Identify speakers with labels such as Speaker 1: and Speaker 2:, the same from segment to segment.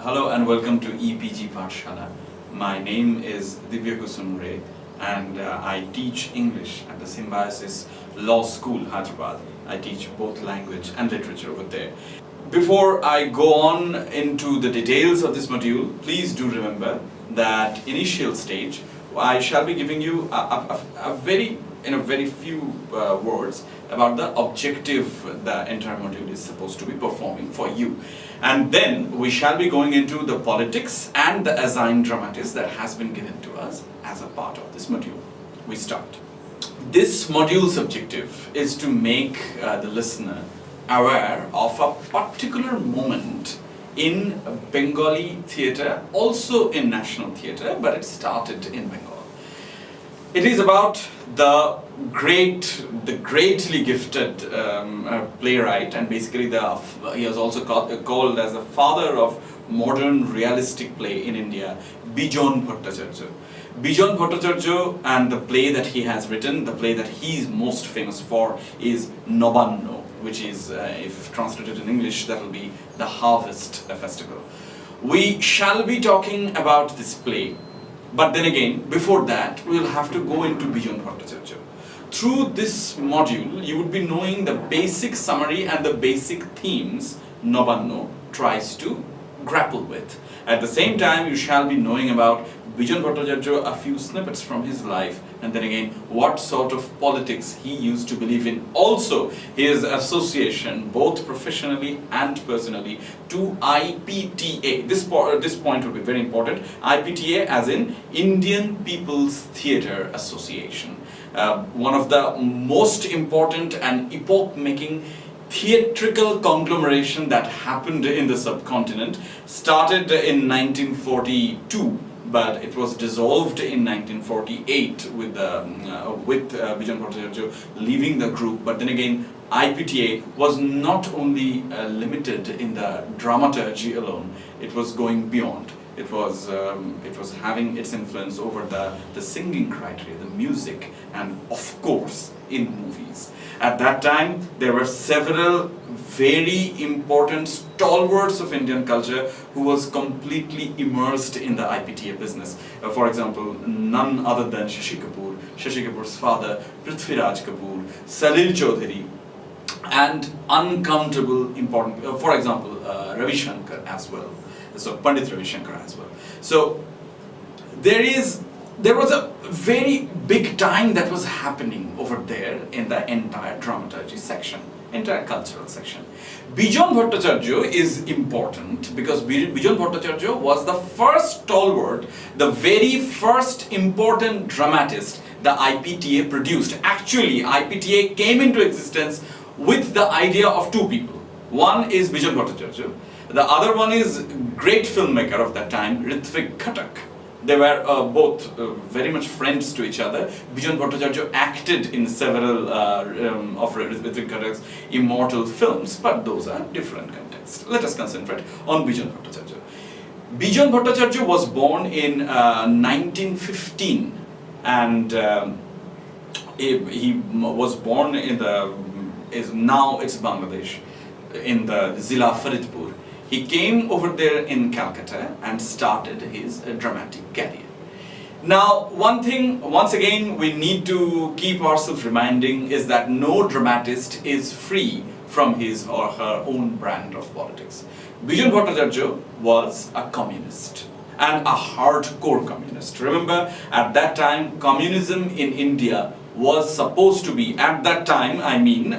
Speaker 1: Hello and welcome to EPG Pathshala. My name is Divya Kusum Ray and I teach English at the Symbiosis Law School, Hyderabad. I teach both language and literature over there. Before I go on into the details of this module, please do remember that initial stage I shall be giving you a very few words about the objective the entire module is supposed to be performing for you. And then we shall be going into the politics and the assigned dramatists that has been given to us as a part of this module. We start. This module's objective is to make the listener aware of a particular moment in Bengali theatre, also in national theatre, but it started in Bengal. It is about the greatly gifted playwright, and basically he is also called as the father of modern realistic play in India, Bijon Bhattacharya. Bijon Bhattacharya, and the play that he has written, the play that he is most famous for is Nabanna, which is, if translated in English, that will be the Harvest Festival. We shall be talking about this play, but then again, before that, we will have to go into Bijon Bhattacharya. Through this module, you would be knowing the basic summary and the basic themes Nabanna tries to grapple with. At the same time, you shall be knowing about Bijon Bhattacharya, a few snippets from his life, and then again, what sort of politics he used to believe in. Also, his association, both professionally and personally, to IPTA. This point will be very important. IPTA as in Indian People's Theatre Association. One of the most important and epoch-making theatrical conglomeration that happened in the subcontinent. Started in 1942. But it was dissolved in 1948 with Bijon Bhattacharya leaving the group. But then again, IPTA was not only limited in the dramaturgy alone, it was going beyond. It was having its influence over the singing criteria, the music, and of course in movies. At that time, there were several very important stalwarts of Indian culture who was completely immersed in the IPTA business. For example, none other than Shashi Kapoor's father, Prithviraj Kapoor, Salil Chaudhary, and uncountable important, for example, Ravi Shankar as well. So Pandit Ravi Shankar as well. So there was a very big time that was happening over there in the entire dramaturgy section, entire cultural section. Bijon Bhattacharya is important because Bijon Bhattacharya was the first stalwart, the very first important dramatist the IPTA produced. Actually, IPTA came into existence with the idea of two people. One is Bijon Bhattacharya, the other one is great filmmaker of that time, Ritwik Ghatak. They were both very much friends to each other. Bijon Bhattacharya acted in several of Ritwik Ghatak's immortal films, but those are different contexts. Let us concentrate on Bijon Bhattacharya. Bijon Bhattacharya was born in 1915, and he was born in now it's Bangladesh, in the Zila Faridpur. He came over there in Calcutta and started his dramatic career. Now, one thing, once again, we need to keep ourselves reminding is that no dramatist is free from his or her own brand of politics. Bijon Bhattacharya was a communist and a hardcore communist. Remember, at that time, communism in India was supposed to be, at that time, I mean,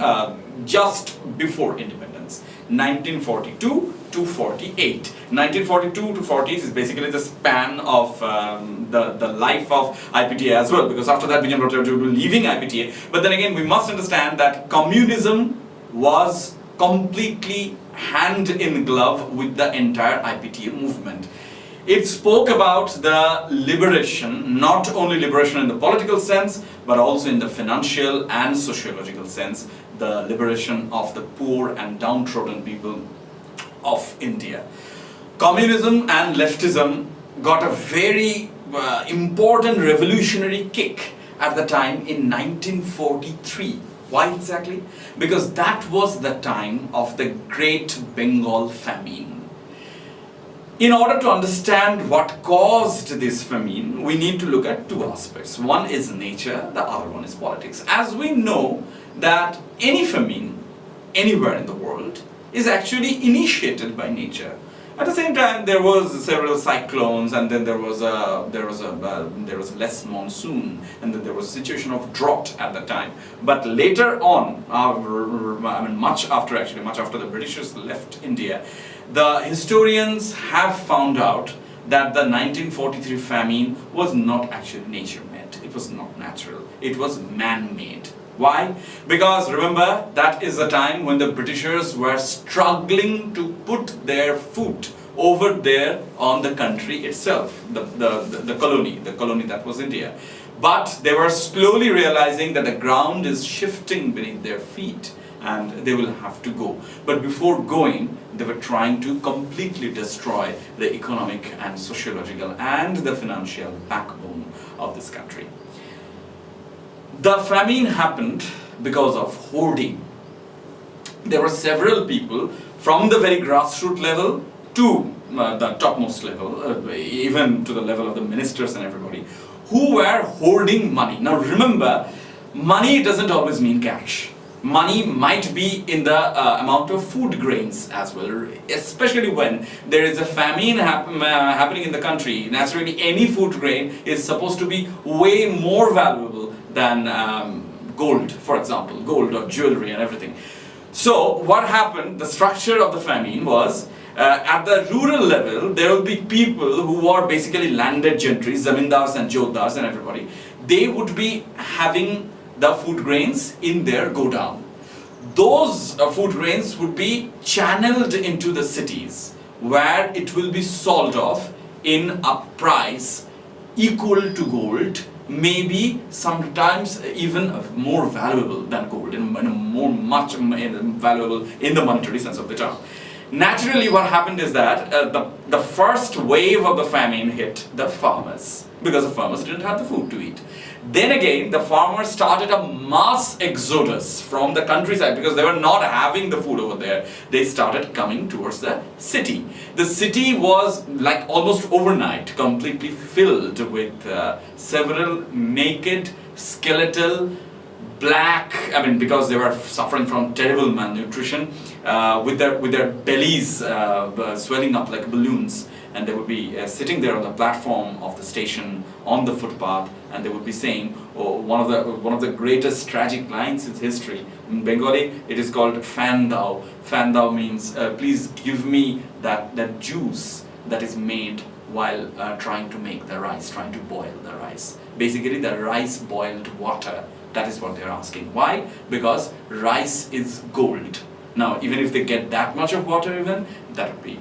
Speaker 1: just before independence, 1942 to 48. 1942 to 40 is basically the span of the life of IPTA as well, because after that Bijon Bhattacharya will be leaving IPTA. But then again, we must understand that communism was completely hand in glove with the entire IPTA movement. It spoke about the liberation, not only liberation in the political sense, but also in the financial and sociological sense, the liberation of the poor and downtrodden people of India. Communism and leftism got a very important revolutionary kick at the time in 1943. Why exactly? Because that was the time of the Great Bengal Famine. In order to understand what caused this famine, we need to look at two aspects. One is nature, the other one is politics. As we know that any famine anywhere in the world is actually initiated by nature. At the same time, there was several cyclones, and then there was less monsoon, and then there was a situation of drought at the time. But later on, much after the Britishers left India, the historians have found out that the 1943 famine was not actually nature-made. It was not natural. It was man-made. Why? Because remember, that is the time when the Britishers were struggling to put their foot over there on the country itself, the colony that was India. But they were slowly realizing that the ground is shifting beneath their feet and they will have to go. But before going, they were trying to completely destroy the economic and sociological and the financial backbone of this country. The famine happened because of hoarding. There were several people from the very grassroots level to the topmost level, even to the level of the ministers and everybody, who were hoarding money. Now remember, money doesn't always mean cash. Money might be in the amount of food grains as well, especially when there is a famine happening in the country. Naturally, any food grain is supposed to be way more valuable than gold, for example, gold or jewelry and everything. So what happened, the structure of the famine was, at the rural level, there will be people who are basically landed gentry, zamindars and jotdars and everybody. They would be having the food grains in their godown. Those food grains would be channeled into the cities, where it will be sold off in a price equal to gold, maybe sometimes even more valuable than gold, much valuable in the monetary sense of the term. Naturally, what happened is that the first wave of the famine hit the farmers, because the farmers didn't have the food to eat. Then again, the farmers started a mass exodus from the countryside because they were not having the food over there. They started coming towards the city. The city was like almost overnight completely filled with several naked, skeletal, black, because they were suffering from terrible malnutrition, with their bellies swelling up like balloons, and they would be sitting there on the platform of the station on the footpath, and they would be saying, one of the greatest tragic lines in history. In Bengali, it is called "Fan Dao." Fan Dao means please give me that juice that is made while trying to make the rice, trying to boil the rice. Basically, the rice boiled water. That is what they're asking. Why? Because rice is gold. Now, even if they get that much of water even, that would be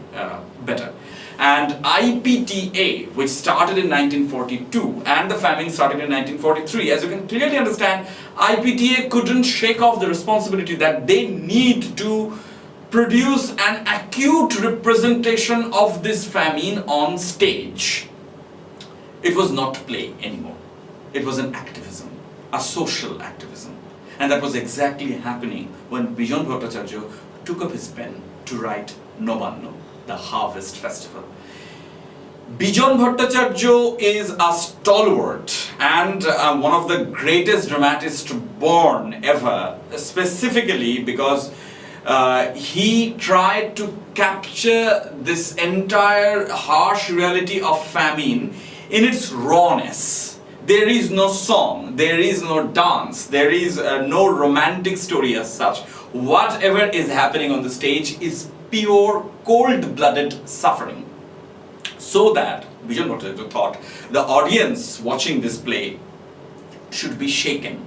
Speaker 1: better. And IPTA, which started in 1942, and the famine started in 1943, as you can clearly understand, IPTA couldn't shake off the responsibility that they need to produce an acute representation of this famine on stage. It was not play anymore. It was an activism, a social activism. And that was exactly happening when Bijon Bhattacharya took up his pen to write Nabanna, the harvest festival. Bijon Bhattacharya is a stalwart and one of the greatest dramatists born ever, specifically because he tried to capture this entire harsh reality of famine in its rawness. There is no song, there is no dance, there is no romantic story as such. Whatever is happening on the stage is pure cold-blooded suffering. So that Bijon Bhattacharya thought the audience watching this play should be shaken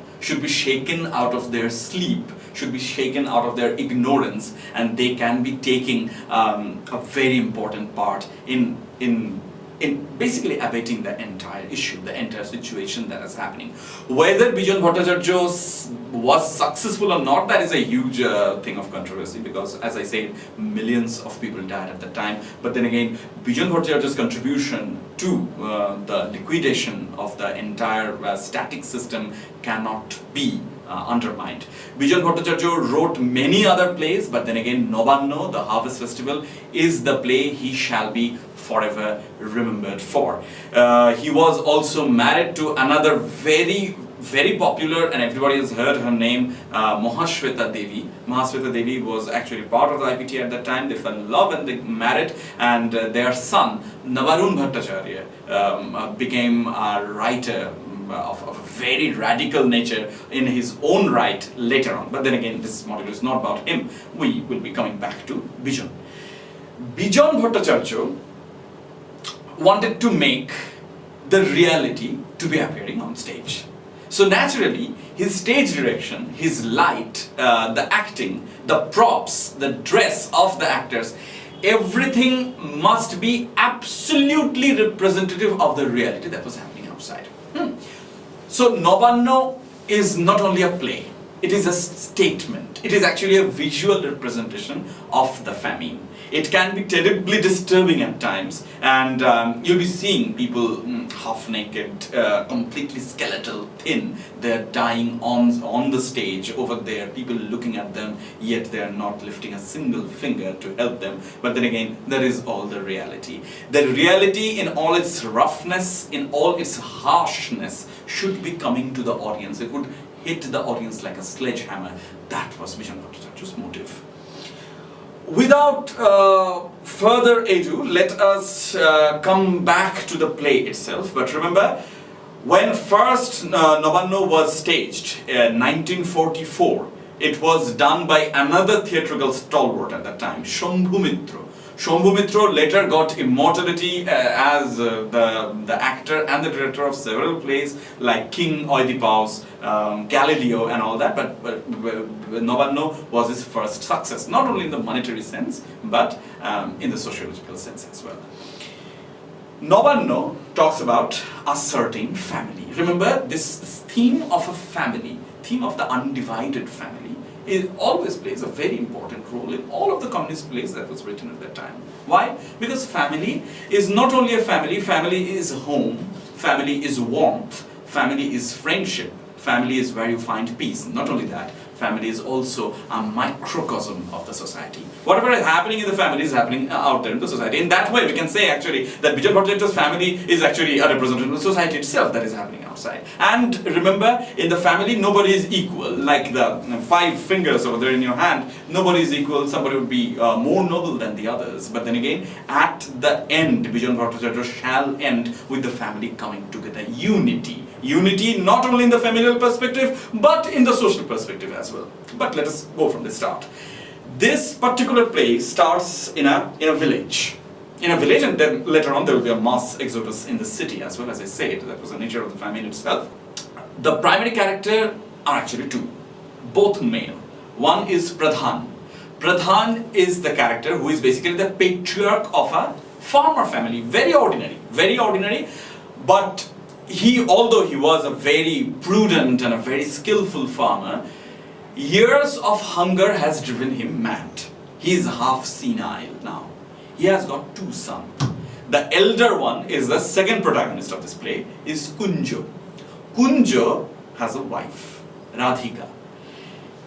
Speaker 1: out of their sleep, should be shaken out of their ignorance, and they can be taking a very important part in basically abating the entire issue, the entire situation that is happening. Whether Bijon Bhattacharya was successful or not, that is a huge thing of controversy, because as I said, millions of people died at the time. But then again, Bijon Bhattacharya's contribution to the liquidation of the entire static system cannot be undermined. Bijon Bhattacharya wrote many other plays, but then again, Nabanna, the Harvest Festival, is the play he shall be forever remembered for. He was also married to another very popular, and everybody has heard her name, Mahashweta Devi. Mahashweta Devi was actually part of the IPT at that time. They fell in love and they married, and their son, Nabanna Bhattacharya, became a writer of a very radical nature in his own right later on. But then again, this module is not about him. We will be coming back to Bijon. Bijon Bhattacharya wanted to make the reality to be appearing on stage. So naturally, his stage direction, his light, the acting, the props, the dress of the actors, everything must be absolutely representative of the reality that was happening outside. So Nabanna is not only a play, it is a statement. It is actually a visual representation of the famine. It can be terribly disturbing at times, and you'll be seeing people half naked, completely skeletal, thin. They're dying on the stage over there, people looking at them, yet they're not lifting a single finger to help them. But then again, that is all the reality. The reality in all its roughness, in all its harshness, should be coming to the audience. It would hit the audience like a sledgehammer. That was Bijon Bhattacharya's motive. Without further ado, let us come back to the play itself. But remember, when first Nabanna was staged in 1944, it was done by another theatrical stalwart at that time, Shambhumitra. Shambhumitra later got immortality as the actor and the director of several plays like King Oedipus, Galileo and all that, but Nabanna was his first success, not only in the monetary sense, but in the sociological sense as well. Nabanna talks about a certain family. Remember, this theme of a family, theme of the undivided family, it always plays a very important role in all of the communist plays that was written at that time. Why? Because family is not only a family, family is home, family is warmth, family is friendship, family is where you find peace. Not only that, family is also a microcosm of the society. Whatever is happening in the family is happening out there in the society. In that way, we can say actually that Bijon Bhattacharya's family is actually a representative of the society itself that is happening outside. And remember, in the family, nobody is equal. Like the 5 fingers over there in your hand, nobody is equal. Somebody would be more noble than the others. But then again, at the end, Bijon Bhattacharya shall end with the family coming together. Unity. Unity not only in the familial perspective, but in the social perspective as well. But let us go from the start. This particular play starts in a village. In a village, and then later on there will be a mass exodus in the city as well. As I said, that was the nature of the famine itself. The primary character are actually 2, both male. One is Pradhan. Pradhan is the character who is basically the patriarch of a farmer family. Very ordinary, but although he was a very prudent and a very skillful farmer, years of hunger has driven him mad. He is half senile now. He has got 2 sons. The elder one is the second protagonist of this play, is Kunjo. Kunjo has a wife, Radhika.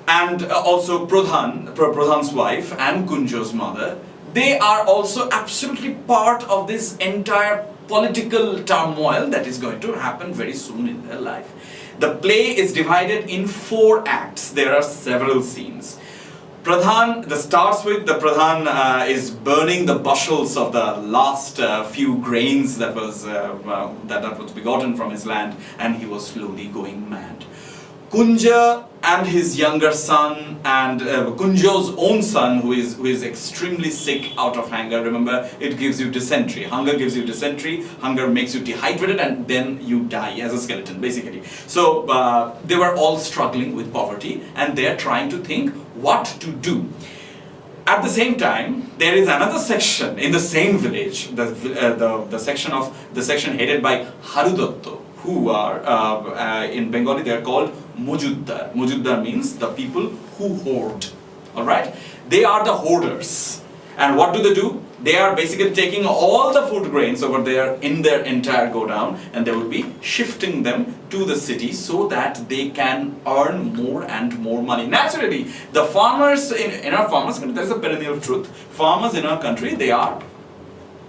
Speaker 1: And also Pradhan's wife and Kunjo's mother, they are also absolutely part of this entire political turmoil that is going to happen very soon in their life. The play is divided in 4 acts. There are several scenes. Pradhan is burning the bushels of the last few grains that was begotten from his land, and he was slowly going mad. Kunja and his younger son, and Kunjo's own son, who is extremely sick out of hunger. Remember, it gives you dysentery. Hunger gives you dysentery. Hunger makes you dehydrated, and then you die as a skeleton, basically. So they were all struggling with poverty, and they are trying to think what to do. At the same time, there is another section in the same village, the section headed by Harudotto, who are in Bengali they are called Mujuddar. Mujuddar means the people who hoard. Alright? They are the hoarders. And what do? They are basically taking all the food grains over there in their entire go down, and they will be shifting them to the city so that they can earn more and more money. Naturally, the farmers in our farmers, there is a perennial truth. Farmers in our country, they are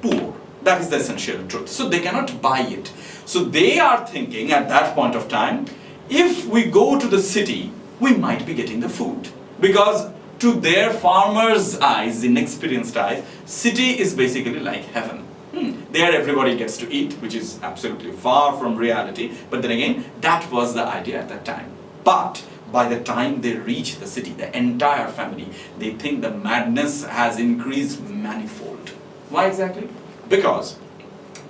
Speaker 1: poor. That is the essential truth. So they cannot buy it. So they are thinking at that point of time, if we go to the city, we might be getting the food. Because to their farmers' eyes, inexperienced eyes, city is basically like heaven. There everybody gets to eat, which is absolutely far from reality. But then again, that was the idea at that time. But by the time they reach the city, the entire family, they think the madness has increased manifold. Why exactly? Because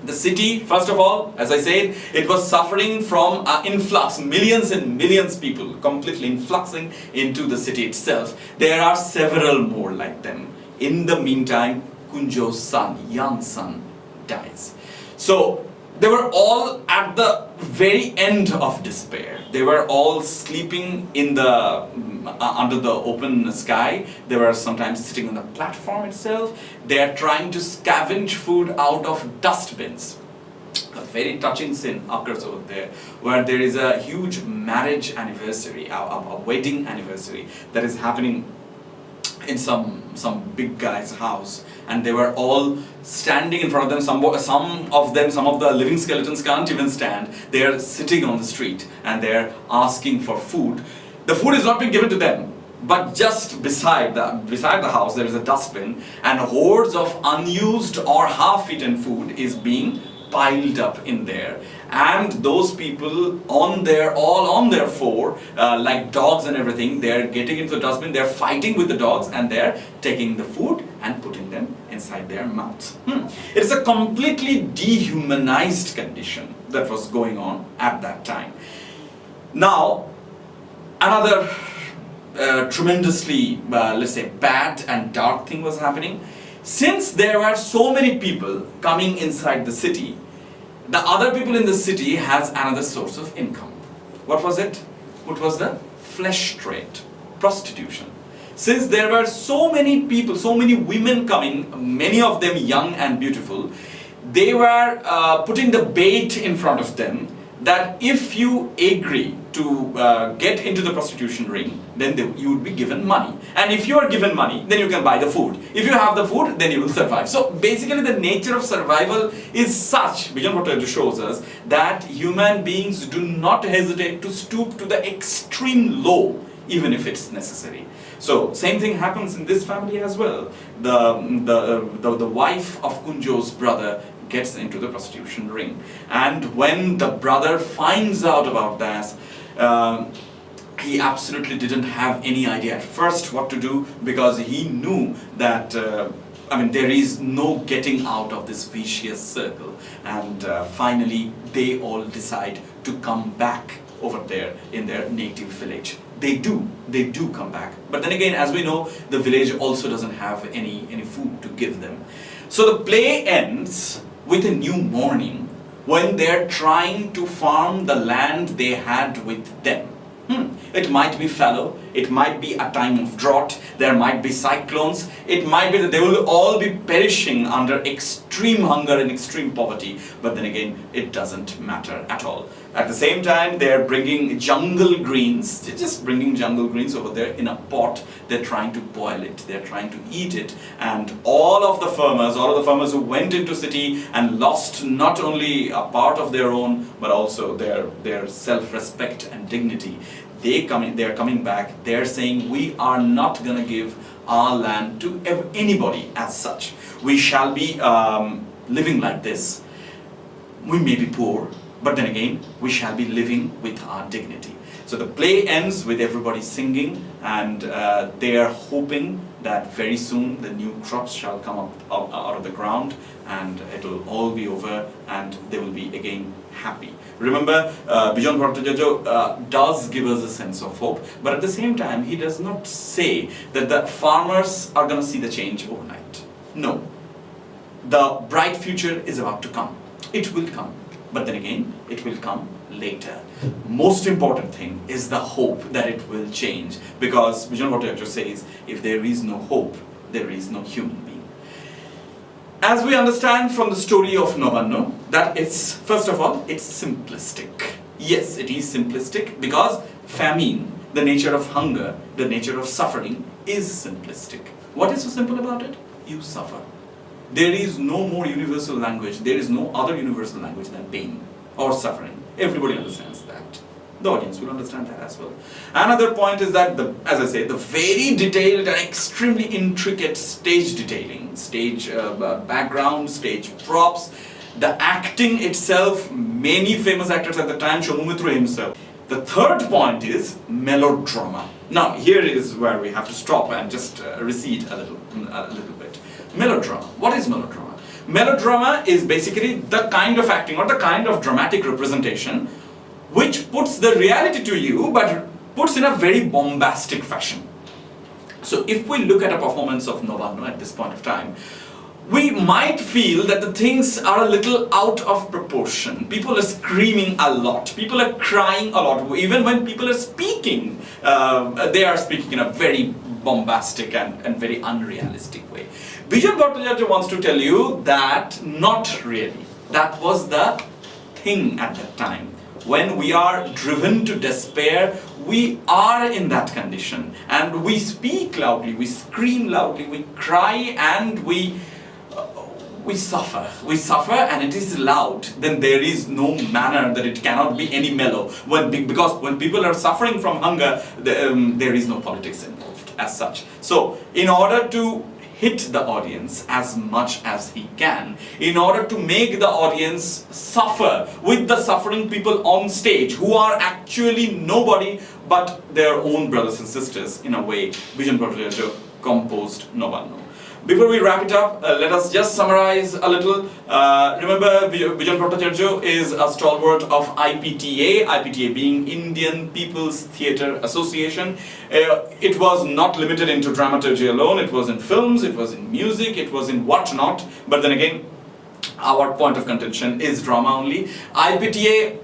Speaker 1: the city, first of all, as I said, it was suffering from influx, millions and millions people completely influxing into the city itself. There are several more like them. In the meantime, Kunjo's son, young son, dies. So they were all at the very end of despair. They were all sleeping in the under the open sky. They were sometimes sitting on the platform itself. They are trying to scavenge food out of dustbins. A very touching scene occurs over there, where there is a huge marriage anniversary, a wedding anniversary that is happening in some big guy's house, and they were all standing in front of them. Some of the living skeletons can't even stand. They are sitting on the street and they are asking for food. The food is not being given to them, but just beside the house there is a dustbin, and hordes of unused or half-eaten food is being piled up in there. And those people all on their four, like dogs and everything, they're getting into the dustbin, they're fighting with the dogs, and they're taking the food and putting them inside their mouths. It's a completely dehumanized condition that was going on at that time. Now, another tremendously, let's say, bad and dark thing was happening. Since there were so many people coming inside the city, the other people in the city has another source of income. What was it? It was the flesh trade, prostitution. Since there were so many people, so many women coming, many of them young and beautiful, they were putting the bait in front of them that if you agree to get into the prostitution ring, then you would be given money. And if you are given money, then you can buy the food. If you have the food, then you will survive. So basically the nature of survival is such, Bijon Bhattacharya shows us, that human beings do not hesitate to stoop to the extreme low, even if it's necessary. So same thing happens in this family as well. The wife of Kunjo's brother gets into the prostitution ring, and when the brother finds out about that, he absolutely didn't have any idea at first what to do, because he knew that there is no getting out of this vicious circle. And finally they all decide to come back over there in their native village. They do come back, but then again, as we know, the village also doesn't have any food to give them. So the play ends with a new morning, when they're trying to farm the land they had with them. It might be fallow, it might be a time of drought, there might be cyclones, it might be that they will all be perishing under extreme hunger and extreme poverty, but then again, it doesn't matter at all. At the same time, they're bringing jungle greens, they're just bringing jungle greens over there in a pot, they're trying to boil it, they're trying to eat it, and all of the farmers who went into city and lost not only a part of their own, but also their self-respect and dignity, they're coming back, they're saying, we are not going to give our land to anybody as such. We shall be living like this. We may be poor, but then again, we shall be living with our dignity. So the play ends with everybody singing, and they are hoping that very soon the new crops shall come up out of the ground, and it will all be over, and they will be again happy. Remember, Bijon Bhattacharya does give us a sense of hope, but at the same time, he does not say that the farmers are going to see the change overnight. No. The bright future is about to come. It will come. But then again, it will come later. Most important thing is the hope that it will change, because Bijon Bhattacharya says, if there is no hope, there is no human being. as we understand from the story of Nabanna, that it's, first of all, it's simplistic. Yes, it is simplistic because famine, the nature of hunger, the nature of suffering is simplistic. What is so simple about it? You suffer. There is no more universal language, there is no other universal language than pain or suffering. Everybody understands that. The audience will understand that as well. Another point is that, as I say, the very detailed and extremely intricate stage detailing, stage background, stage props, the acting itself, many famous actors at the time, Shomumitra himself. The third point is melodrama. Now, here is where we have to stop and just recede a little bit. Melodrama. What is melodrama? Melodrama is basically the kind of acting or the kind of dramatic representation which puts the reality to you but puts in a very bombastic fashion. So if we look at a performance of Nabanna at this point of time, we might feel that the things are a little out of proportion. People are screaming a lot, people are crying a lot. Even when people are speaking, they are speaking in a very bombastic and very unrealistic way. Bijon Bhattacharya wants to tell you that not really. That was the thing at that time. When we are driven to despair, we are in that condition and we speak loudly, we scream loudly, we cry and we suffer. We suffer and it is loud. Then there is no manner that it cannot be any mellow. Because when people are suffering from hunger, there is no politics involved as such. So in order to hit the audience as much as he can, in order to make the audience suffer with the suffering people on stage who are actually nobody but their own brothers and sisters, in a way, Bijon Bhattacharya composed Nabanna. Before we wrap it up, let us just summarize a little. Remember, Bijon Bhattacharya is a stalwart of IPTA, IPTA being Indian People's Theatre Association. It was not limited into dramaturgy alone, it was in films, it was in music, it was in whatnot. But then again, our point of contention is drama only. IPTA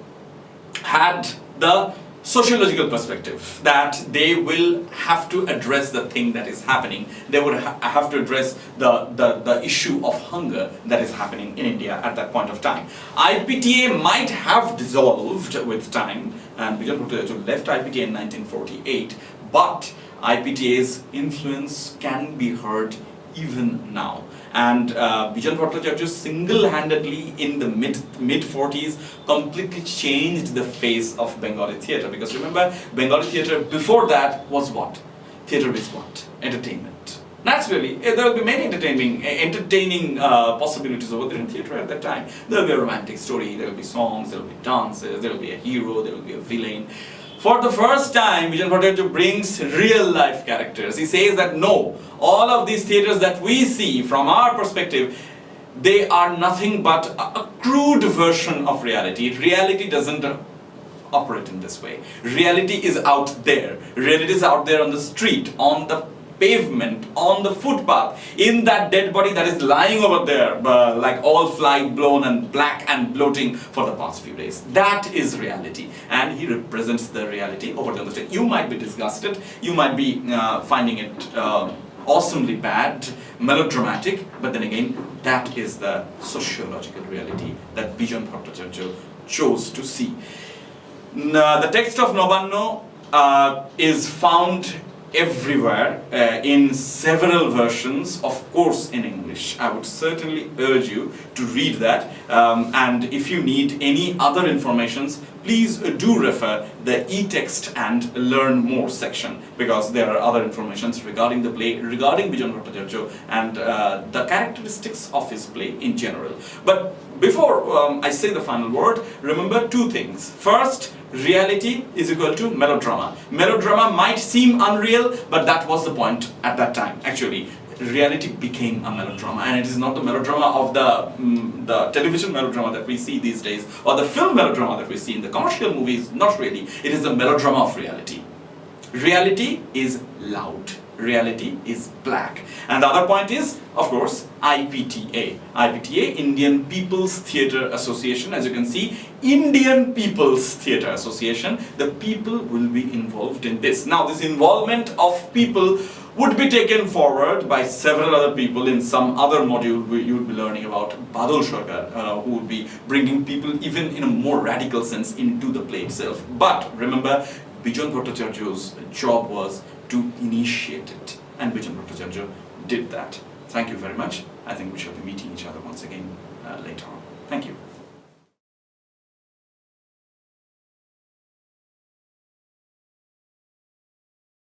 Speaker 1: had the sociological perspective that they will have to address the thing that is happening. They would have to address the issue of hunger that is happening in India at that point of time. IPTA might have dissolved with time, and Bijon Bhattacharya left IPTA in 1948, but IPTA's influence can be heard even now. And Bijon Bhattacharya single-handedly in the mid-40s completely changed the face of Bengali theatre. Because remember, Bengali theatre before that was what? Theatre is what? Entertainment. Naturally, there will be many entertaining possibilities over there in theatre at that time. There will be a romantic story, there will be songs, there will be dances, there will be a hero, there will be a villain. For the first time, Bijon Bhattacharya brings real-life characters. He says that no, all of these theatres that we see from our perspective, they are nothing but a crude version of reality. Reality doesn't operate in this way. Reality is out there. Reality is out there on the street, on the pavement, on the footpath, in that dead body that is lying over there, like all fly blown and black and bloating for the past few days. That is reality, and he represents the reality over there on the stage. You might be disgusted, you might be finding it awesomely bad, melodramatic, but then again, that is the sociological reality that Bijon Bhattacharya chose to see. The text of Nabanna is found everywhere in several versions, of course in English. I would certainly urge you to read that, and if you need any other informations, please do refer the e-text and learn more section, because there are other informations regarding the play, regarding Bijon Bhattacharya and the characteristics of his play in general. But before I say the final word, remember two things. First, reality is equal to melodrama. Melodrama might seem unreal, but that was the point at that time. Actually, reality became a melodrama, and it is not the melodrama of the television melodrama that we see these days, or the film melodrama that we see in the commercial movies. Not really. It is the melodrama of reality. Reality is loud. Reality is black. And the other point is, of course, IPTA. IPTA, Indian People's Theatre Association. As you can see, Indian People's Theatre Association. The people will be involved in this. Now, this involvement of people would be taken forward by several other people in some other module where you would be learning about Bhattacharya, who would be bringing people even in a more radical sense into the play itself. But remember, Bijon Bhattacharya's job was to initiate it, and Bijon Bhattacharya did that. Thank you very much. I think we shall be meeting each other once again later on. Thank you.